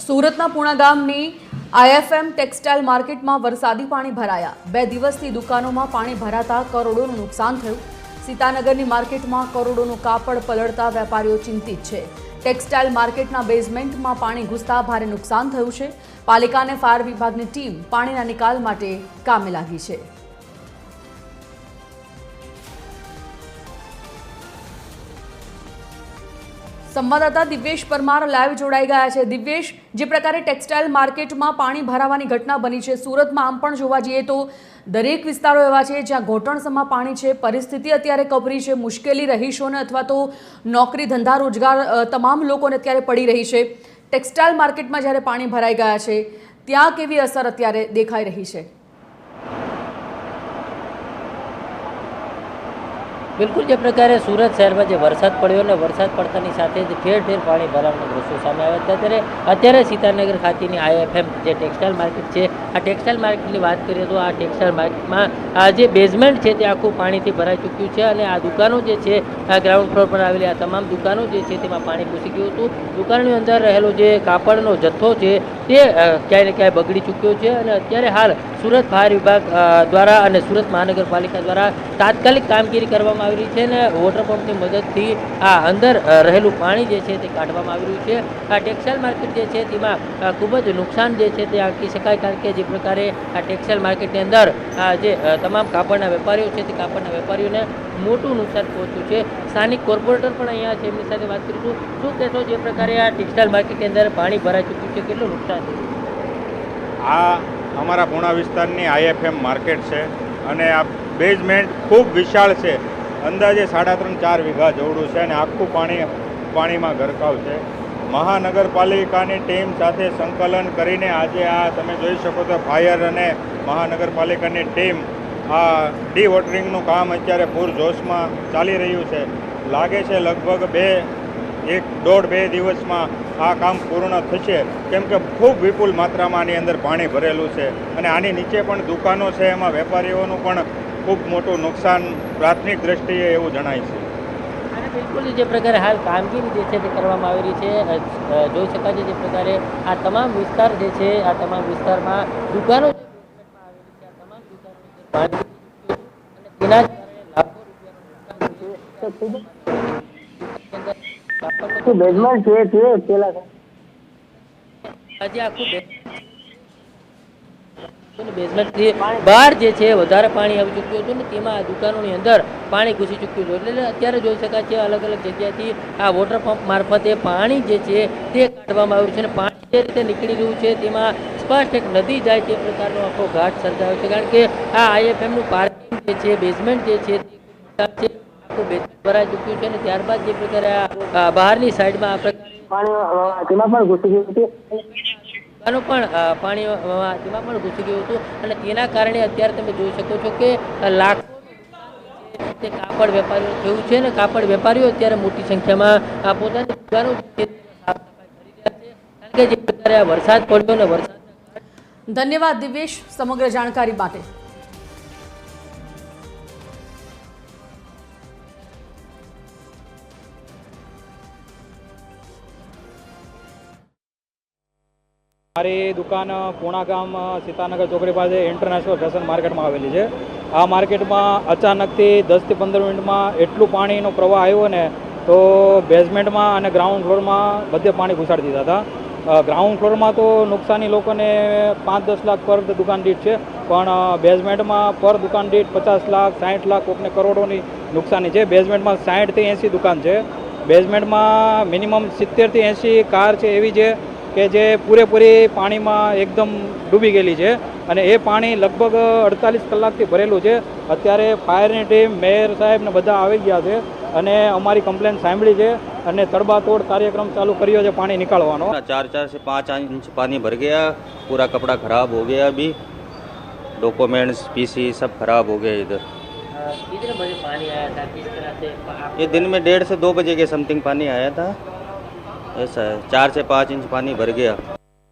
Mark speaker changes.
Speaker 1: સુરતના પૂણા ગામની આઈએફએમ ટેક્સટાઇલ માર્કેટમાં વરસાદી પાણી ભરાયા। 2 દિવસથી દુકાનોમાં પાણી ભરાતા કરોડોનું નુકસાન થયું। સીતાનગરની માર્કેટમાં કરોડોનું કાપડ પલળતા વેપારીઓ ચિંતિત છે। ટેક્સટાઇલ માર્કેટના બેઝમેન્ટમાં પાણી ઘૂસતા ભારે નુકસાન થયું છે। પાલિકા અને ફાયર વિભાગની ટીમ પાણીના નિકાલ માટે કામે લાગી છે। संवाददाता दिव्येश परमार लाइव जोड़ाई गया है। दिव्येश, जे प्रकारे टेक्सटाइल मार्केट में पानी भरावानी घटना बनी है, सूरत में आम पण जोवा जईए तो दरेक विस्तारों एवा छे ज्यां घोटणसमा पाणी छे। परिस्थिति अत्यारे कपरी छे, मुश्केली रहीशोने अथवा तो नौकरी धंधा रोजगार तमाम लोकोने अत्यारे पड़ी रही है। टेक्सटाइल मार्केट में ज्यारे पाणी भराई गया है त्यां केवी असर अत्यारे देखाई रही है?
Speaker 2: बिल्कुल जे प्रकारे सूरत शहर में जो वरसाद पड़्यो ने वरसाद पड़तानी साथे ज ठेर ठेर पाणी भरावाना दृश्यो सामे आव्या हता। त्यारे अत्यारे सीतानगर खातेनी आईएफएम जे टेक्सटाइल मार्केट है, आ टेक्सटाइल मार्केटनी वात करीए तो आ टेक्सटाइल मार्केट में आ जे बेઝમેન્ટ है ते आखुं पाणीथी भराई चूक्युं छे अने आ दुकानों जे छे आ ग्राउंड फ्लोर पर आवेली आ तमाम दुकानों जे छे तेमां पाणी घुसी गयुं हतुं। दुकाननी अंदर रहेलो जे कापड़नो जथ्थो छे ते क्यांय ने क्यांय बगड़ी चूक्यो छे अने अत्यारे हाल सूरत फायर विभाग द्वारा अने सूरत महानगरपालिका द्वारा तात्कालिक कामगीरी करवामां आवी रही छे ने वोटर पम्पनी मददथी आ अंदर रहेલું पाणी जे छे ते काढवामां आवी रह्युं छे। आ टेक्सटाइल मार्केट जे छे तेमां खूब ज नुकसान जे छे ते आंकी शकाय, कारण के जे प्रकारे आ टेक्सटाइल मार्केटनी अंदर जे तमाम कापड़ना वेपारीओ छे ते कापड़ना वेपारीओने मोटું नुकसान पहोंચ્યું છે। સ્થાનિક કોર્પોરેટર પણ અહીંયા છે, એમની સાથે વાત કરીશું। શું કહેશો, જે પ્રકારે આ ટેક્સટાઇલ માર્કેટની અંદર પાણી ભરાઈ ચૂક્યું છે, કેટલું નુકસાન થયું?
Speaker 3: આ અમારા પૂણા વિસ્તારની આઈએફએમ માર્કેટ છે અને આ બેઝમેન્ટ ખૂબ વિશાળ છે। અંદાજે 3.5-4 વીઘા જેવડું છે અને આખું પાણીમાં ગરકાવ છે। મહાનગરપાલિકાની ટીમ સાથે સંકલન કરીને આજે આ તમે જોઈ શકો તો ફાયર અને મહાનગરપાલિકાની ટીમ આ ડીવોટરિંગનું કામ અત્યારે પૂરજોશમાં ચાલી રહ્યું છે। લાગે છે લગભગ 1.5-2 દિવસમાં આ કામ પૂર્ણ થશે, કેમ કે ખૂબ વિપુલ માત્રામાં આની અંદર પાણી ભરેલું છે અને આની નીચે પણ દુકાનો છે, એમાં વેપારીઓનું પણ ખૂબ મોટું નુકસાન પ્રાથમિક દ્રષ્ટિએ એવું જણાય છે।
Speaker 2: અને બિલકુલ જે પ્રકારે હાલ કામગીરી જે છે તે કરવામાં આવી રહી છે, જોઈ શકાય છે જે પ્રકારે આ તમામ વિસ્તાર જે છે આ તમામ વિસ્તારમાં દુકાનો જે બેઝમેન્ટમાં આવેલી છે, આ તમામ દુકાનોની અંદર પાણી અને તેના જ કારણે લાખો રૂપિયાનું નુકસાન થયું છે।
Speaker 4: બેઝમેન્ટ છે પેલા
Speaker 2: આજે આખું બેઝમેન્ટથી બહાર જે છે વધારે પાણી આવી ચૂક્યું હતું ને તેમાં આ દુકાનોની અંદર પાણી ઘૂસી ચૂક્યું હતું। એટલે અત્યારે જોઈ શકાય છે અલગ અલગ જગ્યાથી આ વોટર પંપ મારફતે પાણી જે છે તે કાઢવામાં આવ્યું છે અને પાણી જે રીતે નીકળી રહ્યું છે તેમાં સ્પષ્ટ એક નદી જાય તે પ્રકારનો આખો ઘાટ સર્જાયો છે, કારણ કે આ આઈએફએમનું પાર્કિંગ જે છે બેઝમેન્ટ જે છે તે આખું બેઝમેન્ટ ભરાઈ ચૂક્યું છે અને ત્યારબાદ જે પ્રકારે આ બહારની સાઈડમાં આ પ્રકારે
Speaker 4: પાણી તેમાં પણ ઘૂસી ગયું હતું,
Speaker 2: દુકાનો પણ પાણી તેમાં પણ ઘૂસી ગયું હતું અને તેના કારણે અત્યારે તમે જોઈ શકો છો કે લાખો તે કાપડ વેપારીઓ થયું છે અને કાપડ વેપારીઓ અત્યારે મોટી સંખ્યામાં પોતાની દુકાનો સાફ સફાઈ કરી રહ્યા છે, કારણ કે જે પ્રકારે આ વરસાદ પડ્યો ને વરસાદ।
Speaker 1: ધન્યવાદ દિવ્યેશ સમગ્ર જાણકારી માટે।
Speaker 5: મારી દુકાન પૂણા ગામ સીતાનગર ચોકડી પાસે ઇન્ટરનેશનલ ફેશન માર્કેટમાં આવેલી છે। આ માર્કેટમાં અચાનકથી 10 થી 15 મિનિટમાં એટલું પાણીનો પ્રવાહ આવ્યો ને તો બેઝમેન્ટમાં અને ગ્રાઉન્ડ ફ્લોરમાં બધે પાણી ઘુસાડી દીધા હતા। ગ્રાઉન્ડ ફ્લોરમાં તો નુકસાની લોકોને 5-10 લાખ પર દુકાન દીઠ છે, પણ બેઝમેન્ટમાં પર દુકાન દીઠ 50 લાખ 60 લાખ કોકને કરોડોની નુકસાની છે। બેઝમેન્ટમાં 60 થી 80 દુકાન છે। બેઝમેન્ટમાં મિનિમમ 70 થી 80 કાર છે એવી છે કે જે પૂરેપૂરી પાણીમાં એકદમ ડૂબી ગયેલી છે અને એ પાણી લગભગ 48 કલાકથી ભરેલું છે। અત્યારે ફાયરની ટીમ, મેયર સાહેબ ને બધા આવી ગયા છે અને અમારી કમ્પ્લેન સાંભળી છે અને તડબાતોડ कार्यक्रम चालू કર્યો છે પાણી निकालવાનો।
Speaker 6: 4 से 5 इंच पानी भर गया, पूरा कपड़ा खराब हो गया, अभी डॉक्यूमेंट्स पीसी सब खराब हो गए। इधर
Speaker 2: कितने बजे पानी आया था, किस तरह से
Speaker 6: ये दिन में 1:30 से 2 बजे के समथिंग पानी आया था, ऐसा है। 4 से 5 इंच पानी भर गया।